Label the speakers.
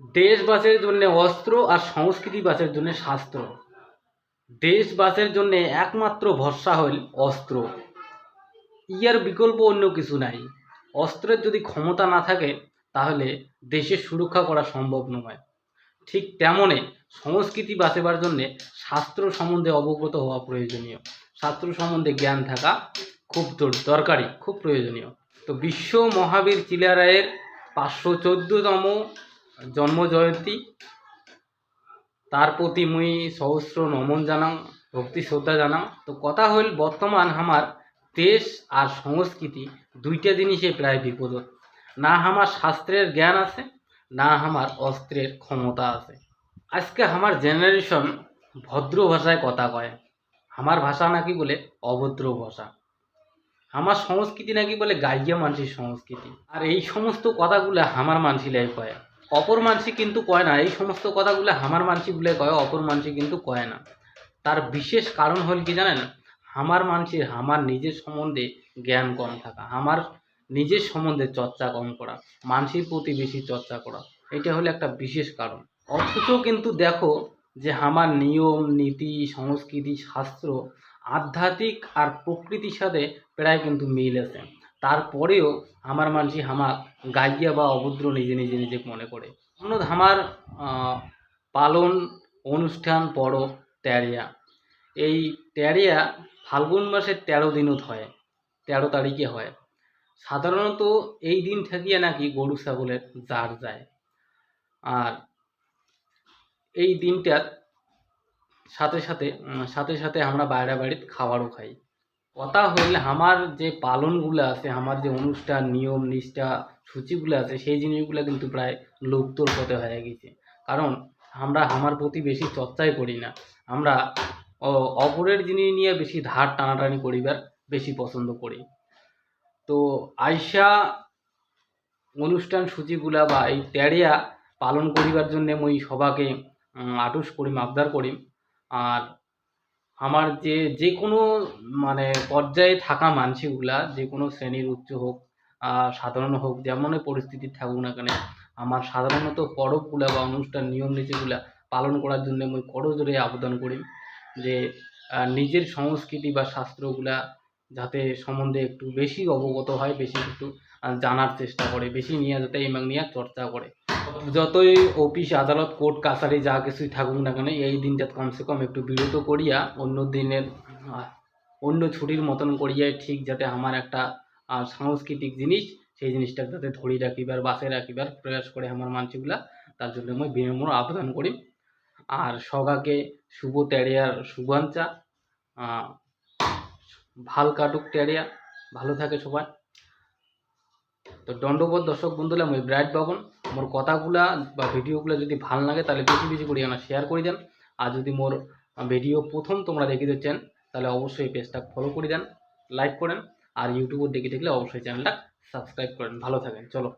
Speaker 1: দেশ বাঁচের জন্য অস্ত্র আর সংস্কৃতি বাঁচের জন্য শাস্ত্র। দেশ বাঁচের জন্য একমাত্র ভরসা হইল অস্ত্র, ইয়ার বিকল্প অন্য কিছু নাই। অস্ত্রের যদি ক্ষমতা না থাকে তাহলে দেশের সুরক্ষা করা সম্ভব নয়। ঠিক তেমনে সংস্কৃতি বাঁচাবার জন্যে শাস্ত্র সম্বন্ধে অবগত হওয়া প্রয়োজনীয়, শাস্ত্র সম্বন্ধে জ্ঞান থাকা খুব দরকারি, খুব প্রয়োজনীয়। তো বিশ্ব মহাবীর চিলারায়ের 514তম জন্মজয়ন্তী, তার প্রতি মুই সহস্র নমন জানাং, ভক্তি শ্রদ্ধা জানাং। তো কথা হইল বর্তমান আমার দেশ আর সংস্কৃতি দুইটা জিনিসে প্রায় বিপদত। না আমার শাস্ত্রের জ্ঞান আছে, না আমার অস্ত্রের ক্ষমতা আছে। আজকে আমার জেনারেশন ভদ্র ভাষায় কথা কয়, আমার ভাষা নাকি বলে অভদ্র ভাষা, আমার সংস্কৃতি নাকি বলে গাইয়া মানসির সংস্কৃতি। আর এই সমস্ত কথাগুলো আমার মানসিলাই কয়, অপর মানসি কিন্তু কয় না। এই সমস্ত কথাগুলো আমার মানসিগুলো কয়, অপর মানসি কিন্তু কয় না। তার বিশেষ কারণ হল কি জানেন? আমার মানসির আমার নিজের সম্বন্ধে জ্ঞান কম থাকা, আমার নিজের সম্বন্ধে চর্চা কম করা, মানসির প্রতি বেশি চর্চা করা, এটা হলো একটা বিশেষ কারণ। অথচ কিন্তু দেখো যে আমার নিয়ম নীতি সংস্কৃতি শাস্ত্র আধ্যাত্মিক আর প্রকৃতির সাথে প্রায় কিন্তু মিল আছে। তারপরেও আমার মানসি আমার গাইয়া বা অভদ্র নিজে নিজে নিজে মনে করে। অন্য আমার পালন অনুষ্ঠান পরব তেরিয়া, এই তেরিয়া ফাল্গুন মাসের 13 দিনত হয়, 13 তারিখে হয়। সাধারণত এই দিন থাকিয়া নাকি গরু ছাগলের জার যায়। আর এই দিনটার সাথে সাথে আমরা বাইরে বাড়িতে খাবারও খাই। কথা হইলে আমার যে পালনগুলো আছে, আমার যে অনুষ্ঠান নিয়ম নিষ্ঠা সূচিগুলো আছে, সেই জিনিসগুলো কিন্তু প্রায় লুপ্তর পথে হয়ে গেছে। কারণ আমরা আমার প্রতি বেশি চর্চাই করি না, আমরা অপরের জিনিস নিয়ে বেশি ধার টানাটানি করিবার বেশি পছন্দ করি। তো আইসা অনুষ্ঠান সূচিগুলা বা এই তেরিয়া পালন করিবার জন্যে মুই সবাকে আটুস করিম, আবদার করিম। আর আমার যে কোনো মানে পর্যায়ে থাকা মানসিগুলা, যে কোনো শ্রেণীর উচ্চ হোক সাধারণ হোক, যেমনই পরিস্থিতি থাকুক না কেন, আমার সাধারণত পরবগুলা বা অনুষ্ঠান নিয়ম নীতিগুলা পালন করার জন্য মুই করজোরে আবেদন করি যে নিজের সংস্কৃতি বা শাস্ত্রগুলা যাতে সম্বন্ধে একটু বেশি অবগত হয়, বেশি একটু জানার চেষ্টা করে, বেশি নিয়ে যাতে এমাং নিয়ে চর্চা করে। যতই অফিস আদালত কোর্ট কাছারি যা কিছুই থাকুক না কেন, এই দিনটা কমসে কম একটু বিরত করিয়া অন্য দিনের অন্য ছুটির মতন করিয়াই ঠিক, যাতে আমার একটা সাংস্কৃতিক জিনিস, সেই জিনিসটা যাতে ধরি রাখিবার বাঁচে রাখিবার প্রয়াস করে আমার মানসিগুলা। তার জন্য আমি বিনম্র আবেদন করি। আর সগাকে শুভ তেরিয়ার শুভাঞ্চা, ভাল কাটুক তেরিয়া, ভালো থাকে সবাই। তো দণ্ডবোধ দর্শক বন্ধুরা, মই ব্রাইট বাবন। মোর কথাগুলা বা ভিডিওগুলো যদি ভাল লাগে তাহলে বেশি বেশি করে শেয়ার করে দেন। আর যদি মোর ভিডিও প্রথম তোমরা দেখিতে চান তাহলে অবশ্যই পেজটা ফলো করে দেন, লাইক করেন। আর ইউটিউবে দেখে থাকলে অবশ্যই চ্যানেলটা সাবস্ক্রাইব করেন। ভালো থাকেন, চলো।